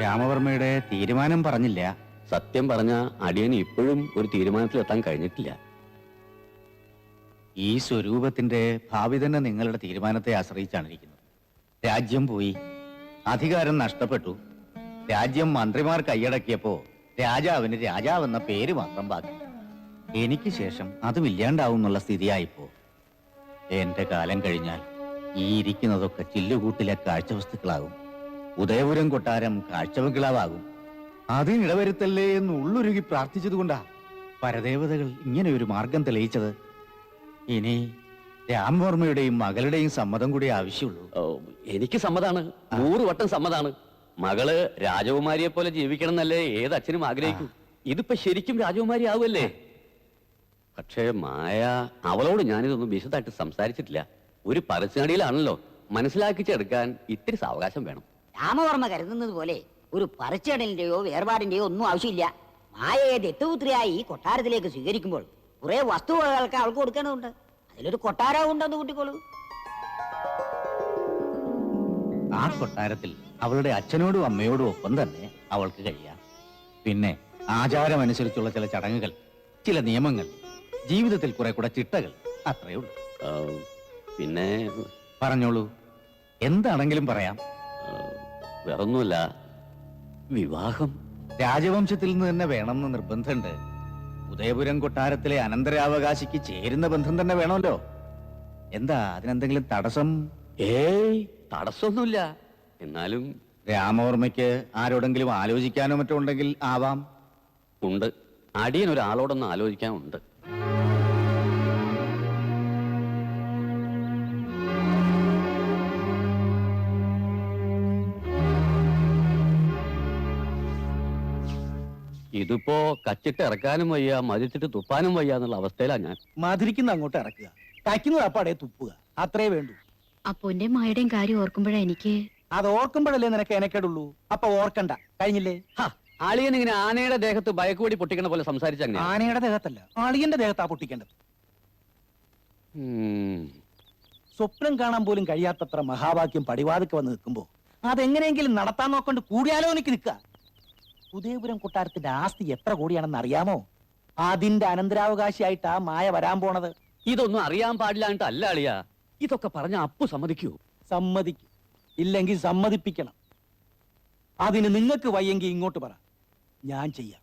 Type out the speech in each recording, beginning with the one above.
രാമവർമ്മയുടെ തീരുമാനം പറഞ്ഞില്ല. സത്യം പറഞ്ഞ അടിയന് ഇപ്പോഴും ഒരു തീരുമാനത്തിലെത്താൻ കഴിഞ്ഞിട്ടില്ല. ഈ സ്വരൂപത്തിന്റെ ഭാവി തന്നെ നിങ്ങളുടെ തീരുമാനത്തെ ആശ്രയിച്ചാണ് ഇരിക്കുന്നത്. രാജ്യം പോയി, അധികാരം നഷ്ടപ്പെട്ടു, രാജ്യം മന്ത്രിമാർ കൈയടക്കിയപ്പോ രാജാവിന് രാജാവെന്ന പേര് മാത്രം ബാക്കി. എനിക്ക് ശേഷം അതും ഇല്ലാണ്ടാവും എന്നുള്ള സ്ഥിതിയായിപ്പോ. എന്റെ കാലം കഴിഞ്ഞാൽ ഈ ഇരിക്കുന്നതൊക്കെ ചില്ലുകൂട്ടിലെ കാഴ്ചവസ്തുക്കളാകും. ഉദയപുരം കൊട്ടാരം കാഴ്ചബംഗ്ലാവാകും. അതിനിടവരുത്തല്ലേ എന്ന് ഉള്ളുരുകി പ്രാർത്ഥിച്ചതുകൊണ്ടാ പരദേവതകൾ ഇങ്ങനെ ഒരു മാർഗം തെളിയിച്ചത്. ഇനി രാമവർമ്മയുടെയും മകളുടെയും സമ്മതം കൂടി ആവശ്യമുള്ളൂ. എനിക്ക് സമ്മതാണ്, 100 വട്ടം സമ്മതാണ്. മകള് രാജകുമാരിയെ പോലെ ജീവിക്കണം എന്നല്ലേ ഏതച്ഛനും ആഗ്രഹിക്കൂ. ഇതിപ്പോ ശരിക്കും രാജകുമാരി ആവുമല്ലേ? പക്ഷേ മായ, അവളോട് ഞാനിതൊന്നും വിശദമായിട്ട് സംസാരിച്ചിട്ടില്ല. ഒരു പരസ്യടിയിലാണല്ലോ, മനസ്സിലാക്കിച്ചെടുക്കാൻ ഇത്തിരി സാവകാശം വേണം. രാമവർമ്മ കരുതുന്നത് പോലെ ഒരു പറിച്ചടലിന്റെയോ വേർപാടിന്റെയോ ഒന്നും ആവശ്യമില്ല. മായയെ ദത്തുപുത്രിയായി ഈ കൊട്ടാരത്തിലേക്ക് സ്വീകരിക്കുമ്പോൾ കുറെ വസ്തുവകൾക്ക് അവൾക്ക് കൊടുക്കേണ്ടതുണ്ട്. അതിലൊരു കൊട്ടാരവും ഉണ്ടെന്ന് കൂട്ടിക്കോളൂ. ആ കൊട്ടാരത്തിൽ അവളുടെ അച്ഛനോടും അമ്മയോടും ഒപ്പം തന്നെ അവൾക്ക് കഴിയാം. പിന്നെ ആചാരമനുസരിച്ചുള്ള ചില ചടങ്ങുകൾ, ചില നിയമങ്ങൾ, ജീവിതത്തിൽ കുറെ കൂടെ ചിട്ടകൾ, അത്രയേ ഉള്ളൂ. പിന്നെ പറഞ്ഞോളൂ, എന്താണെങ്കിലും പറയാം. വേറൊന്നുമല്ല, വിവാഹം രാജവംശത്തിൽ നിന്ന് തന്നെ വേണമെന്ന് നിർബന്ധമുണ്ട്. ഉദയപുരം കൊട്ടാരത്തിലെ അനന്തരാവകാശിക്ക് ചേരുന്ന ബന്ധം തന്നെ വേണമല്ലോ. എന്താ അതിനെന്തെങ്കിലും തടസ്സം? ഏയ്, തടസ്സമൊന്നുമില്ല. എന്നാലും രാമവർമ്മയ്ക്ക് ആരോടെങ്കിലും ആലോചിക്കാനോ മറ്റോ ഉണ്ടെങ്കിൽ ആവാം. ഉണ്ട്, അടിയൻ ഒരാളോടൊന്ന് ആലോചിക്കാനുണ്ട്. ഇതിപ്പോ കച്ചിട്ട് ഇറക്കാനും വയ്യ, മതിച്ചിട്ട് തുപ്പാനും വയ്യ എന്നുള്ള അവസ്ഥയിലാണ് ഞാൻ. മധുരിക്കുന്ന അങ്ങോട്ട് ഇറക്കുക, തയ്ക്കുന്നത് അപ്പാടെ തുപ്പുക, അത്രേ വേണ്ടൂ. അപ്പോന്റെ മായുടെയും കാര്യം ഓർക്കുമ്പോഴാ എനിക്ക്. അത് ഓർക്കുമ്പോഴല്ലേ നിനക്ക് എനക്കേടുള്ളൂ. അപ്പൊ ഓർക്കണ്ട, കഴിഞ്ഞില്ലേ? ആളിയൻ ഇങ്ങനെ ആനയുടെ ദേഹത്ത് ബയക്കുപൊടി പൊട്ടിക്കണ പോലെ സംസാരിച്ച ആനയുടെ ദേഹത്തല്ല, അളിയന്റെ ദേഹത്താ പൊട്ടിക്കേണ്ടത്. സ്വപ്നം കാണാൻ പോലും കഴിയാത്തത്ര മഹാവാക്യം പടിവാതിക്ക് വന്ന് നിൽക്കുമ്പോ അതെങ്ങനെയെങ്കിലും നടത്താൻ നോക്കൊണ്ട് കൂടിയാലോചനയ്ക്ക് നിൽക്കുക. ഉദയപുരം കൊട്ടാരത്തിന്റെ ആസ്തി എത്ര കോടിയാണെന്ന് അറിയാമോ? അതിന്റെ അനന്തരാവകാശിയായിട്ടാ മായ വരാൻ പോണത്. ഇതൊന്നും അറിയാൻ പാടില്ലാണ്ടല്ല അളിയ. ഇതൊക്കെ പറഞ്ഞ അപ്പു സമ്മതിക്കൂ? സമ്മതിക്കും, ഇല്ലെങ്കിൽ സമ്മതിപ്പിക്കണം. അതിന് നിങ്ങൾക്ക് വയ്യെങ്കിൽ ഇങ്ങോട്ട് പറ, ഞാൻ ചെയ്യാം.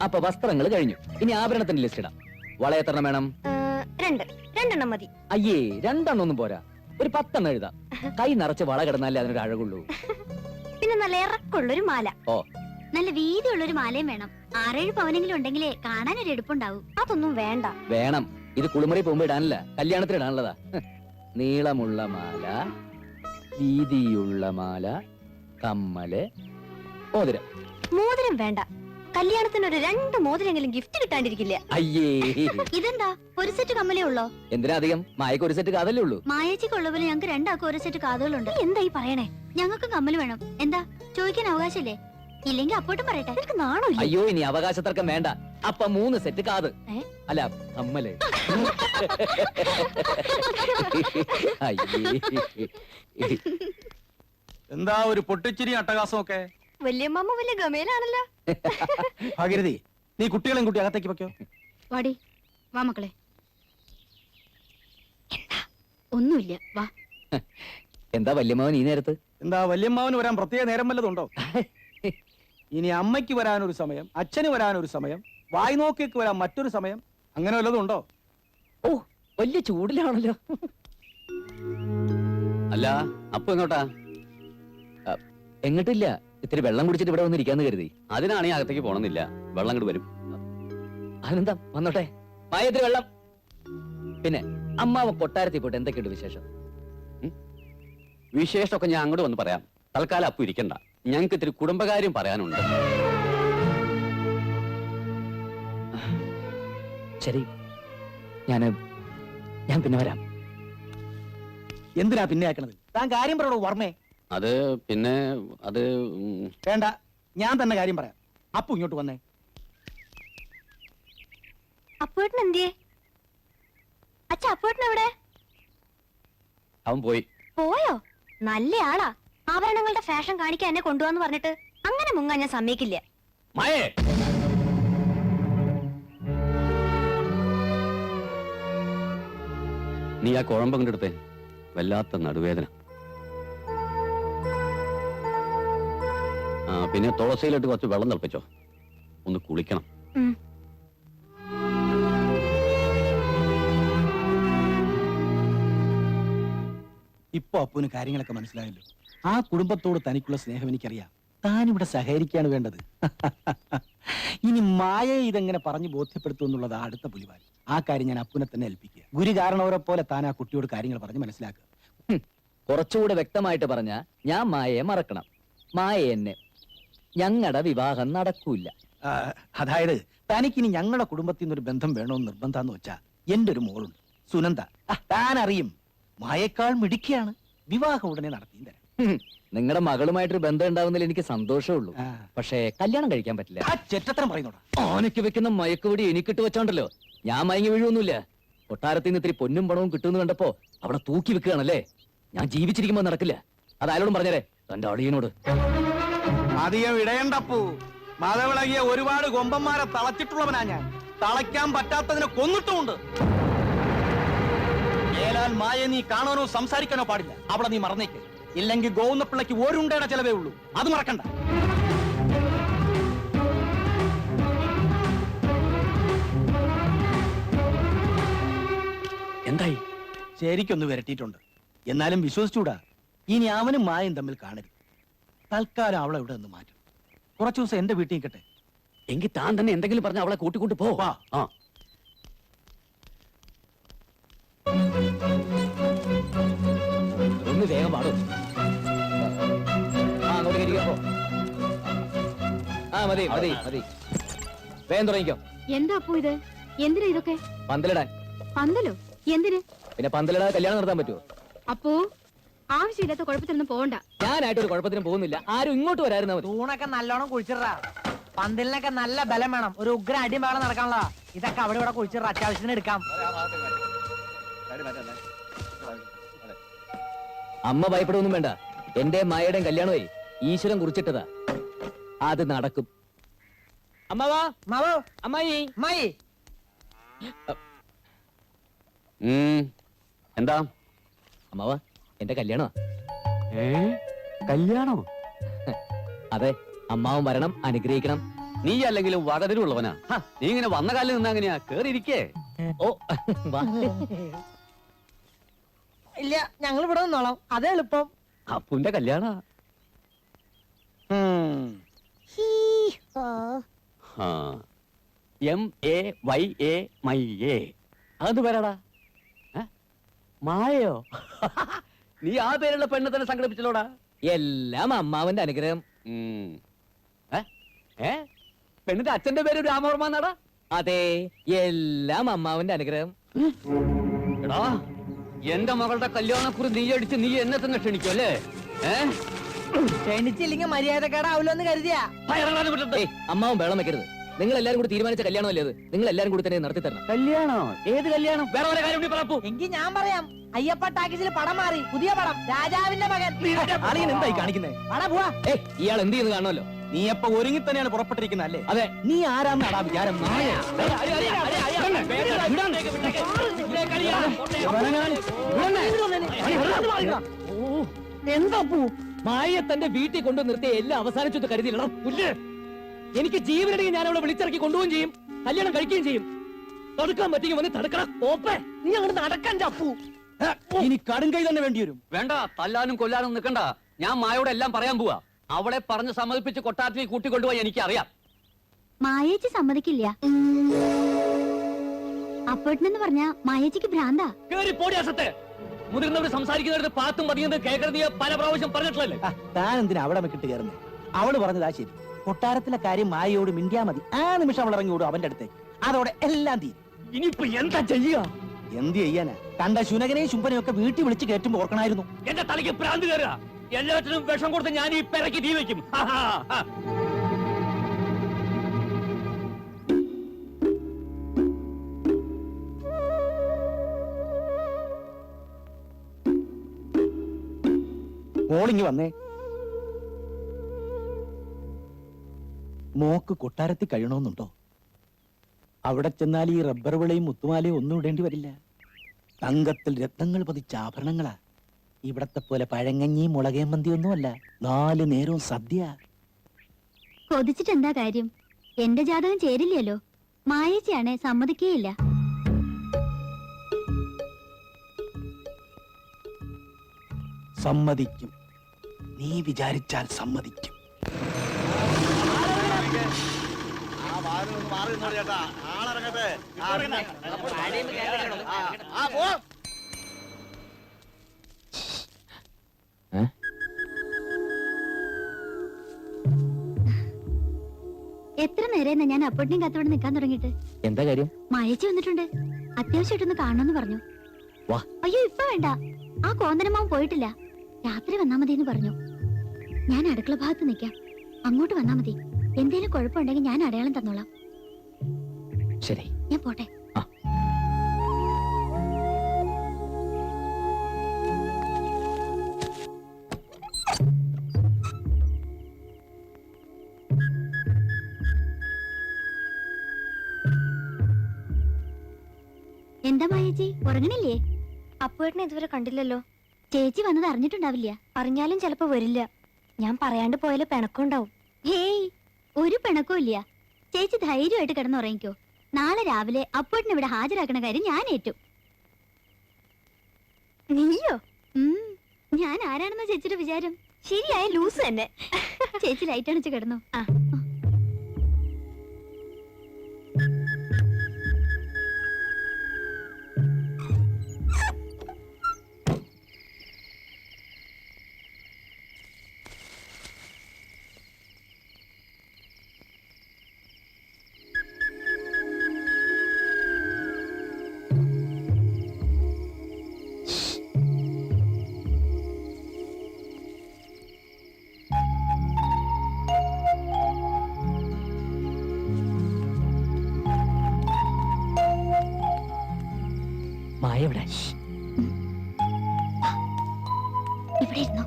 അപ്പൊ വസ്ത്രങ്ങൾ കഴിഞ്ഞു, ഇനി ആഭരണത്തിന്റെ ലിസ്റ്റ് ഇടാം. വള എത്ര വേണം? 2 മതി. അയ്യേ, 2 ഒന്നും പോരാ, ഒരു 10 എഴുതാം. കൈ നിറച്ച് വള കിടന്നാലേ അതിനൊരു അഴകുള്ളൂ. പിന്നെ നല്ല ഇറക്കുള്ളൊരു മാല. ഓ, നല്ല വീതിയുള്ളൊരു മാലയും വേണം. 6-7 പവനെങ്കിലും ഉണ്ടെങ്കിലേ കാണാനൊരു എടുപ്പുണ്ടാവും. അതൊന്നും വേണ്ട. വേണം. ഇത് കുളിമുറി പോകുമ്പോ ഇടാനല്ല, കല്യാണത്തിന് ഇടാനുള്ളതാ. നീളമുള്ള മാല, വീതിയുള്ള മാല, കമ്മല്, മോതിരം. മോതിരം വേണ്ട. കല്യാണത്തിന് ഒരു 2 മോതിരെങ്കിലും ഗിഫ്റ്റ് കിട്ടാണ്ടിരിക്കില്ല. അയ്യേ, ഇതെന്താ ഒരു സെറ്റ് കമ്മലേ ഉള്ളോ? എന്തിനാ അധികം? മായക്ക് ഒരു സെറ്റ് കാതല്ലേ ഉള്ളൂ. മായേച്ചിക്കുള്ള പോലെ ഞങ്ങൾക്ക് 2 ഒരു സെറ്റ് കാതുകളുണ്ട്. എന്താ ഈ പറയണേ? ഞങ്ങൾക്ക് കമ്മല് വേണം. എന്താ ചോദിക്കാൻ അവകാശമില്ലേ? ഇല്ലെങ്കിൽ അപ്പോട്ടും പറയട്ടെ. എനിക്ക് നാണമില്ല. അയ്യോ, ഇനി അവകാശ തർക്കം വേണ്ട. അപ്പൊ 3 സെറ്റ് കാത്, അല്ല കമ്മല്. എന്താ ഒരു പൊട്ടിച്ചിരി അട്ടകാസമൊക്കെ? വല്യമ്മ വലിയ ഗമയിലാണല്ലോ. ഭാഗീരഥി, നീ കുട്ടികളെയും കുട്ടി അകത്തേക്ക് വെക്കോ. വാടി, വാ മക്കളെ. എന്താ? ഒന്നുമില്ല, വാ. എന്താ വല്യമ്മാവൻ ഈ നേരത്ത്? എന്താ വല്യമ്മാവന് വരാൻ പ്രത്യേക നേരം വല്ലതുണ്ടോ? ഇനി അമ്മയ്ക്ക് വരാനൊരു സമയം, അച്ഛന് വരാനൊരു സമയം, വായി നോക്കിയേക്ക് വരാൻ മറ്റൊരു സമയം, അങ്ങനെ വല്ലതും ഉണ്ടോ? ഓ, വലിയ ചൂടിലാണല്ലോ. അല്ല, അപ്പൊ എങ്ങോട്ടാ? എങ്ങോട്ടില്ല, ഇത്തിരി വെള്ളം കുടിച്ചിട്ട് ഇവിടെ വന്നിരിക്കാന്ന് കരുതി. അതിനാണ് ഈ അകത്തേക്ക് പോണമെന്നില്ല, വെള്ളം ഇങ്ങോട്ട് വരും. അതിനെന്താ, വന്നോട്ടെ. പായത്തിന് വെള്ളം. പിന്നെ അമ്മാവ കൊട്ടാരത്തിൽ പോയിട്ട് എന്തൊക്കെയുണ്ട് വിശേഷം? വിശേഷമൊക്കെ ഞാൻ അങ്ങോട്ട് വന്ന് പറയാം. തൽക്കാലം അപ്പു ഇരിക്കണ്ട, ഞങ്ങൾക്ക് ഇത്തിരി കുടുംബകാര്യം പറയാനുണ്ട്. ശരി, ഞാൻ പിന്നെ വരാം. എന്തിനാ പിന്നെ ആക്കണത്? താൻ കാര്യം പറയണോ വർമ്മേ? അത് പിന്നെ അത് വേണ്ട, ഞാൻ തന്നെ കാര്യം പറയാം. അപ്പു ഇങ്ങോട്ട് വന്നേ. അപ്പോട്ടൻ എന്തിയേ? അച്ഛ, അപ്പോട്ടൻ എവിടെ? അവൻ പോയി. പോയോ? നല്ല ആളാ. ആഭരണങ്ങളുടെ ഫാഷൻ കാണിക്കാൻ എന്നെ കൊണ്ടുപോവാന്ന് പറഞ്ഞിട്ട് അങ്ങനെ മുങ്ങാൻ ഞാൻ സമ്മതിക്കില്ല. മായേ, നീ ആ കുഴമ്പ് കണ്ടെടുത്തേ. വല്ലാത്ത നടുവേദന. ആ, പിന്നെ തുളസിയിലിട്ട് കുറച്ച് വെള്ളം തിളപ്പിച്ചോ. ഒന്ന് കുളിക്കണം. ഉം. ഇപ്പൊ അപ്പുവിന് കാര്യങ്ങളൊക്കെ മനസ്സിലായല്ലോ. ആ കുടുംബത്തോട് തനിക്കുള്ള സ്നേഹം എനിക്കറിയാം. താനിവിടെ സഹകരിക്കാണ് വേണ്ടത്. ഇനി മായയെ ഇതെങ്ങനെ പറഞ്ഞു ബോധ്യപ്പെടുത്തും എന്നുള്ളത് അടുത്ത പുലിവാലി. ആ കാര്യം ഞാൻ അപ്പുനെ തന്നെ ഏൽപ്പിക്കുക. ഗുരു കാരണവരെ പോലെ താൻ ആ കുട്ടിയോട് കാര്യങ്ങൾ പറഞ്ഞ് മനസ്സിലാക്കുക. കുറച്ചുകൂടെ വ്യക്തമായിട്ട് പറഞ്ഞ ഞാൻ മായയെ മറക്കണം, മായ എന്നെ. ഞങ്ങളുടെ വിവാഹം നടക്കൂല. ആ, അതായത് തനിക്കിനി ഞങ്ങളുടെ കുടുംബത്തിൽ നിന്നൊരു ബന്ധം വേണമെന്ന് നിർബന്ധാന്ന് വെച്ചാ എന്റെ ഒരു മോളുണ്ട് സുനന്ദ. താൻ അറിയും, മായേക്കാൾ മിടുക്കിയാണ്. വിവാഹം ഉടനെ നടത്തിയും തരാം. നിങ്ങളുടെ മകളുമായിട്ടൊരു ബന്ധം ഉണ്ടാവുന്നതിൽ എനിക്ക് സന്തോഷമുള്ളൂ. ആ. പക്ഷേ കല്യാണം കഴിക്കാൻ പറ്റില്ല. ആ ചെറ്റത്തരം പറയുന്നോടാ. ഓനയ്ക്ക് വെക്കുന്ന മയക്കുപൊടി എനിക്കിട്ട് വെച്ചോണ്ടല്ലോ ഞാൻ മയങ്ങി വീഴുവൊന്നുമില്ല. കൊട്ടാരത്തിൽ നിന്ന് ഇത്തിരി പൊന്നും പണവും കിട്ടുമെന്ന് കണ്ടപ്പോ അവിടെ തൂക്കി വെക്കുകയാണല്ലേ. ഞാൻ ജീവിച്ചിരിക്കുമ്പോ നടക്കില്ല. അത് ആരോടും പറഞ്ഞേരെ, തന്റെ അളിയനോട്. അധികം ഇടയണ്ടപ്പൂ. മതവിളകിയ ഒരുപാട് കൊമ്പന്മാരെ തളച്ചിട്ടുള്ളവനാ ഞാൻ. തളയ്ക്കാൻ പറ്റാത്തതിനെ കൊന്നിട്ടുമുണ്ട്. ഏലാൽ മായ നീ കാണാനോ സംസാരിക്കാനോ പാടില്ല. അവിടെ നീ മറന്നേക്ക്. ഇല്ലെങ്കിൽ ഗോവുന്നപ്പിള്ളക്ക് ഒരുണ്ടയുടെ ചെലവേ ഉള്ളൂ. അത് മറക്കണ്ട. എന്തായി? ശരിക്കൊന്ന് വരട്ടിയിട്ടുണ്ട്. എന്നാലും വിശ്വസിച്ചൂടാ. ഇനി അവനും മായും തമ്മിൽ കാണരുത്. തൽക്കാലം അവളെ ഇവിടെ നിന്ന് മാറ്റും. കുറച്ചു ദിവസം എന്റെ വീട്ടിൽ നിൽക്കട്ടെ. എങ്കിൽ താൻ തന്നെ എന്തെങ്കിലും പറഞ്ഞ അവളെ കൂട്ടിക്കൊണ്ട് പോ. വാ. ആ, ഒന്ന് വേഗം പാടും. ആ അങ്ങോട്ട് കയറിക്കോ. ആ മതി മതി മതി, വേഗം തുടങ്ങിക്കോ. എന്താ അപ്പു ഇത്? എന്തിനാ ഇതൊക്കെ? പന്തലിടാൻ. പന്തലോ? എന്തിന്? പിന്നെ പന്തലിടാതെ കല്യാണം നടത്താൻ പറ്റുമോ? അപ്പോ ആവശ്യമില്ലാത്ത കുഴപ്പത്തിലൊന്നും പോകണ്ട. ഞാനായിട്ട് ഒരു കുഴപ്പത്തിനും പോകുന്നില്ല. ആരും ഇങ്ങോട്ട് വരായിരുന്നാ മതി. തൂണൊക്കെ നല്ലോണം കുഴിച്ചിടാ. പന്തലിനൊക്കെ നല്ല ബലം വേണം. ഒരു ഉഗ്ര അടിയും വേണം നടക്കാനുള്ള. ഇതൊക്കെ അവിടെ ഇവിടെ കുഴിച്ചിട, അത്യാവശ്യത്തിന് എടുക്കാം. അമ്മ ഭയപ്പെടുവൊന്നും വേണ്ട. എന്റെ മായയുടെയും കല്യാണമായി ഈശ്വരൻ കുറിച്ചിട്ടതാ. അത് നടക്കും. അമ്മാവാ, മാവോ, അമ്മായി. അമ്മായി, എന്താ? അമ്മാവാ, എന്റെ കല്യാണമാ. കല്യാണോ? അതെ, അമ്മാവൻ വരണം, അനുഗ്രഹിക്കണം. നീ അല്ലെങ്കിലും വകതിരുള്ളവനാ. നീ ഇങ്ങനെ വന്ന കാലിൽ നിന്നാ അങ്ങനെയാ. കേറിയിരിക്കേ. ഓ വാ. ഇല്ല, ഞങ്ങൾ ഇവിടെ നിന്നോളാം. അതേ എളുപ്പം. അപ്പുന്റെ കല്യാണ. MAYA മയ്യേ. അത് പേരാടാ. മായയോ? നീ ആ പേരുള്ള പെണ്ണെ തന്നെ സംഘടിപ്പിച്ചല്ലോടാ. എല്ലാം അമ്മാവന്റെ അനുഗ്രഹം. പെണ്ണിന്റെ അച്ഛന്റെ പേര് രാമവർമ്മ എന്നാടാ. അതെ, എല്ലാം അമ്മാവന്റെ അനുഗ്രഹം. എടാ, എന്റെ മകളുടെ കല്യാണക്കുറി നീ അടിച്ച് നീ എന്നെ തന്നെ ക്ഷണിക്കും അല്ലേ? ക്ഷണിച്ചില്ലെങ്കിൽ മര്യാദക്കേടാവൂലോ എന്ന് കരുതിയാ. ഏയ്, അമ്മാവൻ വെള്ളം വെക്കരുത്. നിങ്ങൾ എല്ലാരും കൂടി തീരുമാനിച്ച കല്യാണമല്ലേ അത്? നിങ്ങൾ എല്ലാരും കൂടി തന്നെ നടത്തി തരണം. കല്യാണോ? ഏത് കല്യാണം? വേറെ വല്ല കാര്യം കൂടി പറപ്പൂ. എങ്കിൽ ഞാൻ പറയാം. അയ്യപ്പ ടാക്കീസിൽ പടം മാറി, പുതിയ പടം, രാജാവിന്റെ മകൻ. അളിയൻ എന്തായി കാണിക്കുന്നേ? പട പോവാ. ഏയ്, ഇയാൾ എന്ത് ചെയ്യുന്നു കാണുമല്ലോ. നീ എപ്പോ ഒരുങ്ങി തന്നെയാണ് പുറപ്പെട്ടിരിക്കുന്നത് അല്ലേ? അതെ. നീ ആരാന്നാടാ വിചാരം? നായ. എന്താ പൂ മായ തന്റെ വീട്ടിൽ കൊണ്ടു നിർത്തിയ എല്ലാം അവസാനിച്ചത് കരുതിയില്ലടാ പുല്ല്. എനിക്ക് ജീവനെടുക്കി ഞാൻ അവളെ വിളിച്ചിറക്കി കൊണ്ടുപോവുകയും ചെയ്യും, കല്യാണം കഴിക്കുകയും ചെയ്യും. തടുക്കാൻ പറ്റിയെങ്കിൽ വന്ന് തടുക്കണം. ഓപ്പേ, നീ അങ്ങോട്ട് നടക്കാൻ ചപ്പു. ഇനി കടും കൈ തന്നെ വേണ്ടി വരും. വേണ്ട, തല്ലാനും കൊല്ലാനും നിൽക്കണ്ട. ഞാൻ മായോട് എല്ലാം പറയാൻ പോവാ. അവളെ പറഞ്ഞ് സമ്മതിപ്പിച്ച് കൊട്ടാരത്തിൽ കൂട്ടിക്കൊണ്ടുപോയി എനിക്കറിയാം. മായേച്ചി സമ്മതിക്കില്ല. അപ്പോട്ടെന്ന് പറഞ്ഞ മായേച്ചിക്ക് ഭ്രാന്താ. കേറി പോടിയാസത്തെ. മുതിർന്നവർ സംസാരിക്കുന്നിടത്ത് പാത്തും പതിയുന്നത് കേൾക്കരുത് നീ പല പ്രാവശ്യം പറഞ്ഞിട്ടുള്ളല്ലേ? താൻ എന്തിനാ അവിടെ മെക്കിട്ട് കയറുന്നേ? അവള് പറഞ്ഞതാ ശരി. കൊട്ടാരത്തിലെ കാര്യം മായയോട് മിണ്ടിയാ മതി. ആ നിമിഷം അവൾ ഇറങ്ങി ഓടും അവന്റെ അടുത്തേക്ക്. അതോടെ എല്ലാം തീരും. ഇനിയിപ്പോ എന്താ ചെയ്യുക? എന്ത് ചെയ്യാനാ? കണ്ട ശുനകനെയും ശുംഭനെയും ഒക്കെ വീട്ടിൽ വിളിച്ച് കയറ്റുമ്പോ ഓർക്കണായിരുന്നു. എന്റെ തലയ്ക്ക് ഭ്രാന്ത് കയറുക. എല്ലാത്തിനും വിഷം കൊടുത്ത് ഞാൻ ഈ പെരക്ക് തീ വെക്കും. മോളിങ്ങി വന്നേ. മോക്ക് കൊട്ടാരത്തിൽ കഴിയണമെന്നുണ്ടോ? അവിടെ ചെന്നാൽ ഈ റബ്ബർ വിളയും മുത്തുമാലയും ഒന്നും ഇടേണ്ടി വരില്ല. തങ്കത്തിൽ രത്നങ്ങൾ പതിച്ച ആഭരണങ്ങളാ. ഇവിടത്തെ പോലെ പഴങ്ങഞ്ഞി മുളകേം മന്തിയൊന്നുമല്ല. 4 നേരവും സദ്യ. കൊതിച്ചിട്ട് എന്താ കാര്യം? എന്റെ ജാതകം ചേരില്ലല്ലോ. മായേച്ചിയാണെ സമ്മതിക്കേയില്ല. സമ്മതിക്കും. നീ വിചാരിച്ചാൽ സമ്മതിക്കും. എത്ര നേരം ഞാൻ അപ്പോട്ടിനെയും കത്തോടെ നിൽക്കാൻ തുടങ്ങിയിട്ട്. എന്താ കാര്യം? മായേച്ചി വന്നിട്ടുണ്ട്. അത്യാവശ്യമായിട്ടൊന്ന് കാണണമെന്ന് പറഞ്ഞു. വാ. അയ്യോ ഇപ്പൊ വേണ്ട. ആ കോന്തനമാവൻ പോയിട്ടില്ല. രാത്രി വന്നാ മതി എന്ന് പറഞ്ഞു. ഞാൻ അടുക്കള ഭാഗത്ത് നിൽക്കാം. അങ്ങോട്ട് വന്നാ മതി. എന്തേലും കുഴപ്പമുണ്ടെങ്കിൽ ഞാൻ അടയാളം തന്നോളാം. ശരി, ഞാൻ പോട്ടെ. എന്താ മായേച്ചി, ഉറങ്ങണില്ലേ? അപ്പുവേട്ടനെ ഇതുവരെ കണ്ടില്ലല്ലോ. ചേച്ചി വന്നത് അറിഞ്ഞിട്ടുണ്ടാവില്ല. അറിഞ്ഞാലും ചിലപ്പോ വരില്ല. ഞാൻ പറയാണ്ട് പോയാല് പിണക്കുണ്ടാവും. ഹേയ്, ഒരു പിണക്കവും ഇല്ല. ചേച്ചി ധൈര്യമായിട്ട് കിടന്നുറങ്ങിക്കോ. നാളെ രാവിലെ അപ്പോട്ടിനെ ഇവിടെ ഹാജരാക്കണ കാര്യം ഞാൻ ഏറ്റു. നീയോ? ഞാൻ ആരാണെന്ന ചേച്ചിയുടെ വിചാരം? ശരിയായ ലൂസ് തന്നെ. ചേച്ചി ലൈറ്റ് അണിച്ച് കിടന്നു. മായ എവിടെ? ഇവിടെ ഇരുന്നോ,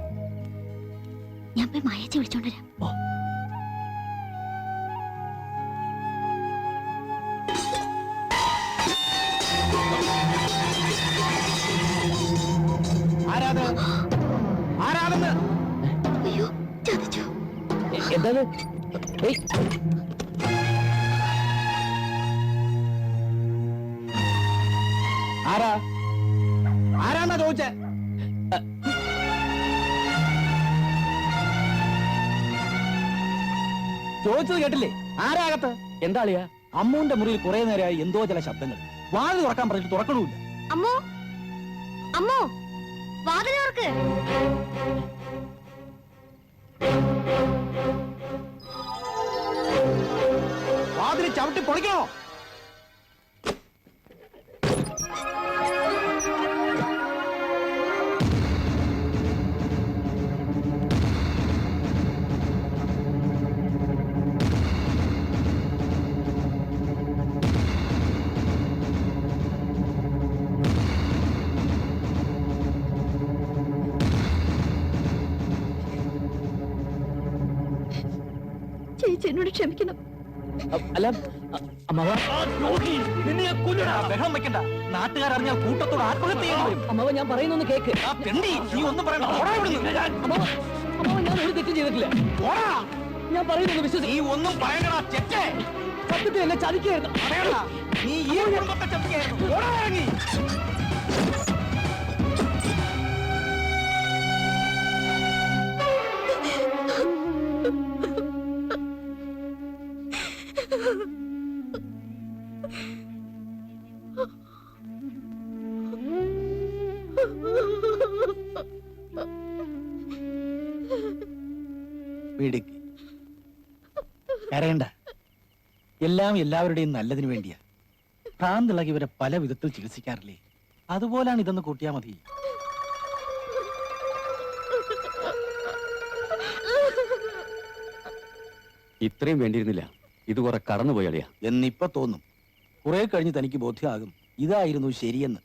ഞാൻ പോയി മായേച്ചി വിളിച്ചോണ്ടുവരാം. അയ്യോ, ചതിച്ചു. എന്താണ്? ആരാന്നാ ചോദിച്ചേ? ചോദിച്ചത് കേട്ടില്ലേ? ആരാകത്ത്? എന്താ അളിയാ? അമ്മുവിന്റെ മുറിയിൽ കുറെ നേരമായി എന്തോ ചില ശബ്ദങ്ങൾ. വാതിൽ തുറക്കാൻ പറഞ്ഞിട്ട് തുറക്കണമില്ല. അമ്മോ, അമ്മോ, വാതിൽ തുറക്ക്. വാതിൽ ചവിട്ടി പൊളിക്കണോ? ചേച്ചി എന്നോട് ക്ഷമിക്കണം. അല്ല അമ്മാവ, ബഹളം വെക്കണ്ട. നാട്ടുകാരറിഞ്ഞാൽ കൂട്ടത്തോട് ആത്മഹത്യ ചെയ്യേണ്ടി വരും. അമ്മാവ ഞാൻ പറയുന്നൊന്ന് കേക്ക്. നീ ഒന്നും പറയണ്ട. ഓടാ ഇവിടുന്ന്. അമ്മാവ, അമ്മാവ ഞാൻ ഒരു തെറ്റും ചെയ്തിട്ടില്ല. ഓടാ. ഞാൻ പറയുന്നത് വിശ്വസിക്കും. നീ ഒന്നും പറയണടാ ചെറ്റേ. സത്യത്തിൽ എന്നെ ചതിക്കായിരുന്നു. പറയടാ. നീ ഈ കുടുംബത്തെ ചതിക്കായിരുന്നു. ഓടാ ഇറങ്ങി. വീടിക്ക് കരയണ്ട. എല്ലാം എല്ലാവരുടെയും നല്ലതിനു വേണ്ടിയാ. ഭ്രാന്തിളകി ഇവരെ പല വിധത്തിൽ ചികിത്സിക്കാറില്ലേ? അതുപോലാണ് ഇതെന്ന് കൂട്ടിയാ മതി. ഇത്രയും വേണ്ടിയിരുന്നില്ല. ഇത് കുറെ കടന്നുപോയി അളിയാ. എന്നിപ്പോ തോന്നും. കുറെ കഴിഞ്ഞ് തനിക്ക് ബോധ്യമാകും ഇതായിരുന്നു ശരിയെന്ന്.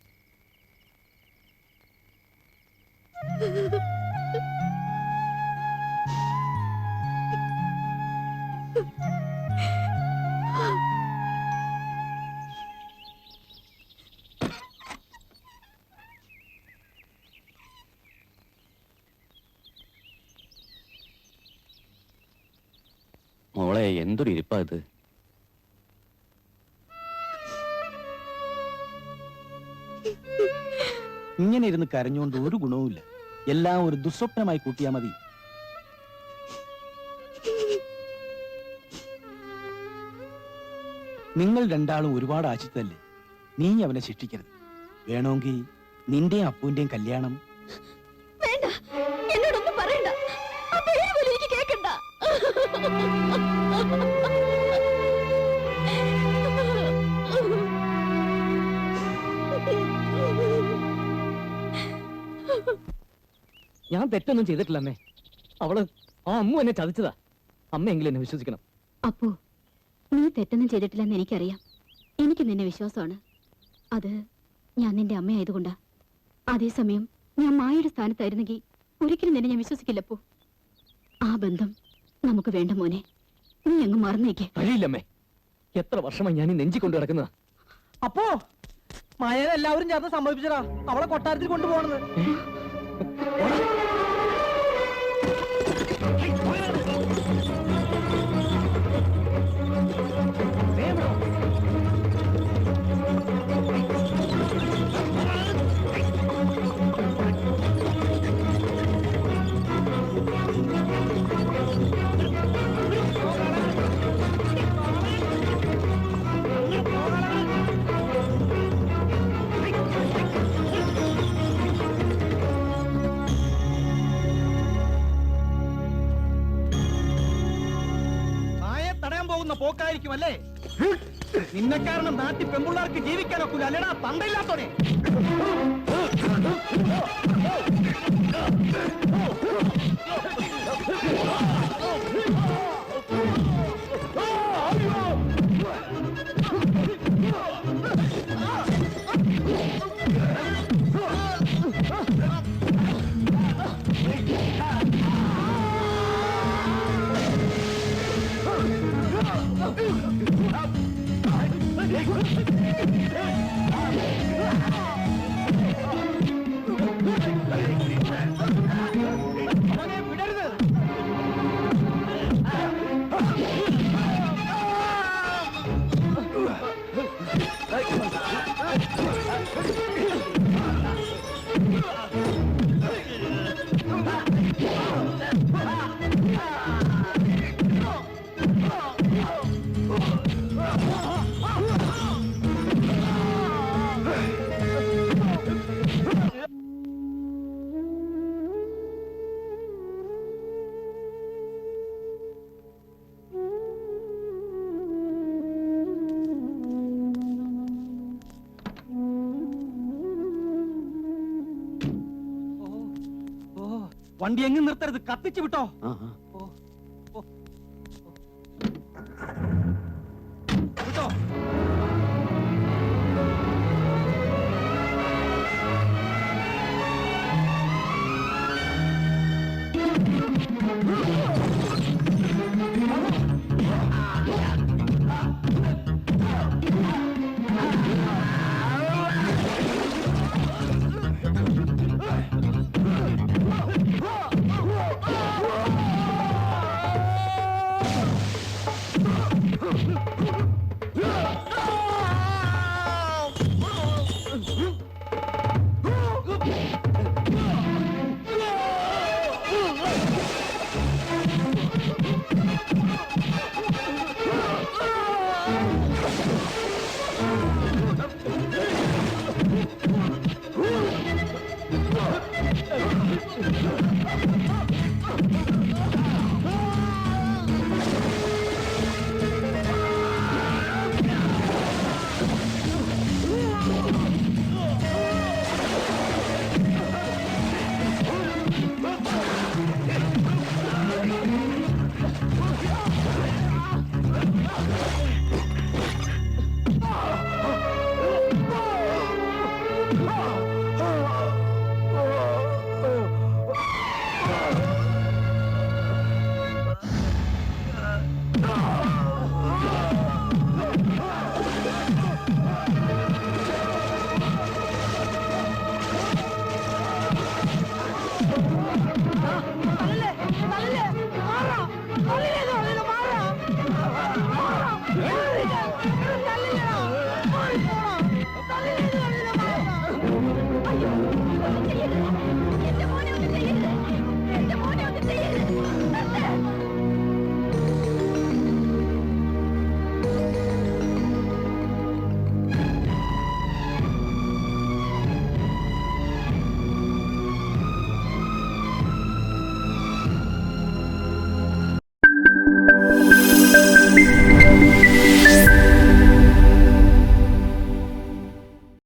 എന്തൊരു ഇരിപ്പാ ഇത്. ഇങ്ങനെ ഇരുന്ന് കരഞ്ഞുകൊണ്ട് ഒരു ഗുണവുമില്ല. എല്ലാം ഒരു ദുസ്വപ്നമായി കൂട്ടിയാ മതി. നിങ്ങൾ രണ്ടാളും ഒരുപാട് ആശിച്ചതല്ലേ, നീ അവനെ ശിക്ഷിക്കരുത്. വേണമെങ്കിൽ നിന്റെയും അപ്പുവിന്റെയും കല്യാണം. വേണ്ട, എന്നോടൊന്നും പറയണ്ട. ആ പേര് പോലും എനിക്ക് കേൾക്കണ്ട. ഞാൻ തെറ്റൊന്നും ചെയ്തിട്ടില്ല അമ്മേ. അവള് ആ അമ്മു എന്നെ ചതിച്ചതാ. അമ്മയെങ്കിലും എന്നെ വിശ്വസിക്കണം. അപ്പോ നീ തെറ്റൊന്നും ചെയ്തിട്ടില്ലെന്ന് എനിക്കറിയാം. എനിക്ക് നിന്നെ വിശ്വാസമാണ്. അത് ഞാൻ നിന്റെ അമ്മയായതുകൊണ്ടാ. അതേസമയം ഞാൻ മായയുടെ സ്ഥാനത്തായിരുന്നെങ്കിൽ ഒരിക്കലും നിന്നെ ഞാൻ വിശ്വസിക്കില്ലപ്പോ. ആ ബന്ധം നമുക്ക് വേണ്ട മോനെ. നീ അങ്ങ് മറന്നേക്ക്. കഴിയില്ലമ്മേ. എത്ര വർഷമായി ഞാൻ ഈ നെഞ്ചി കൊണ്ട് കിടക്കുന്നതാ. അപ്പോ മായനെ എല്ലാവരും ചേർന്ന് സമ്മതിപ്പിച്ചടാ അവളെ കൊട്ടാരത്തിൽ കൊണ്ടുപോകണെന്ന്. പോക്കായിരിക്കും അല്ലേ? നിന്നെ കാരണം നാട്ടിൽ പെമ്പിള്ളാർക്ക് ജീവിക്കാനൊക്കില്ല അല്ലേടാ തണ്ടയില്ലാത്തോനെ. വണ്ടി എങ്ങും നിർത്തരുത്, കത്തിച്ചു വിട്ടോ. വിട്ടോ.